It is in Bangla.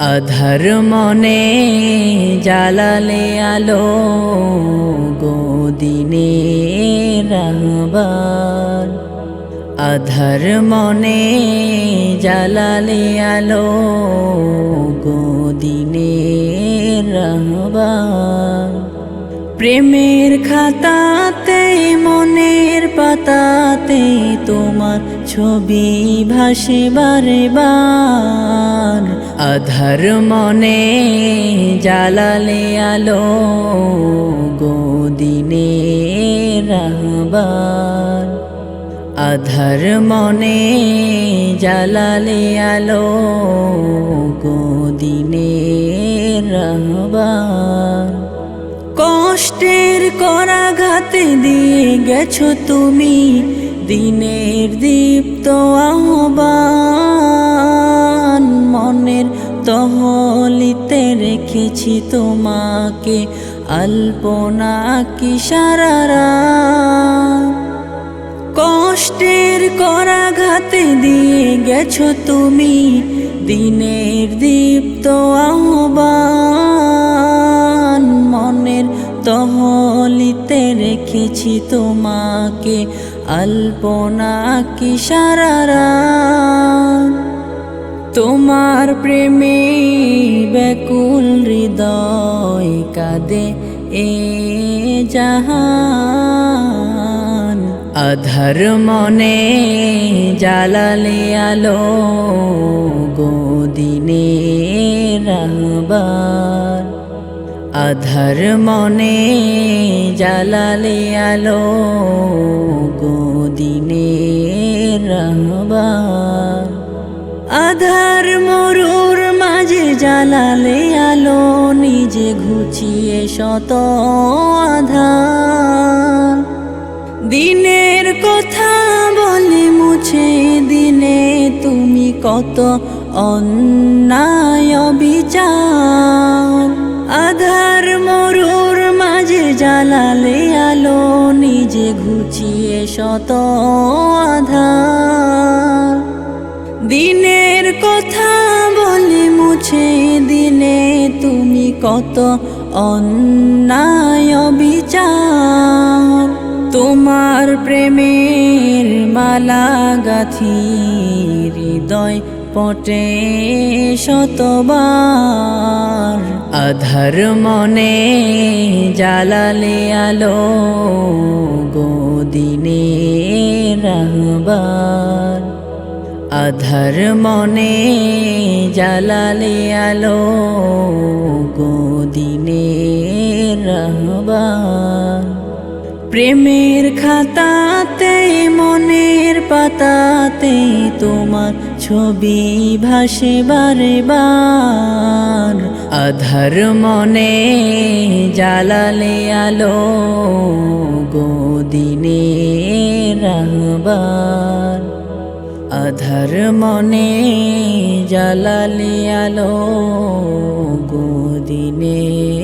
আধার মনে জ্বালালে আলো গো দিনের রাহবার। আধার মনে জ্বালালে আলো গো দিনের রাহবার। প্রেমের খাতাতে মনের পাতাতে তোমার ছবি ভাসে বারে বার। আধার মনে জ্বালালে আলো গো দিনের রাহবার। আধার মনে জ্বালালে আলো গো দিনের রাহবার। কষ্টের করাঘাতে দিয়ে গেছো তুমি দিনের দীপ্ত আহ্বান। মনের তহলিতে রেখেছি তোমাকে আলপনা কি সারা রাত। কষ্টের করাঘাতে দিয়ে গেছো তুমি দিনের দীপ্ত আহ্বান। মনের তহলিতে রেখেছি তোমাকে আলপনা কি সারা রাত। তোমার প্রেমে ব্যাকুল হৃদয় কাঁদে এ জাহান। আধার মনে জ্বালালে আলো গো দিনের রাহবার। আধার মনে জ্বালালে আলো গো দিনের রাহবার। আধার মরুর মাঝে জ্বালালে আলো নিজে ঘুচিয়ে শত আধার। দিনের কথা বলে মুছে দিনে তুমি কত অন্যায় বিচার। আধার মরুর মাঝে জ্বালালে আলো নিজে ঘুচিয়ে শত আধার। দিনের কথা বলে মুছে দিনে তুমি কত অন্যায় বিচার। তোমার প্রেমের মালা গাথি হৃদয় পটে শতবার। আধার মনে জ্বালালে আলো গো দিনের রাহবার। আধার মনে জ্বালালে আলো গো দিনের রাহবার। প্রেমের খাতাতে মনের পাতাতে তোমার ছবি ভাসে বারে বার। আধার মনে জ্বালালে আলো গো দিনের রাহবার। আধার মনে জ্বালালে আলো গো দিনের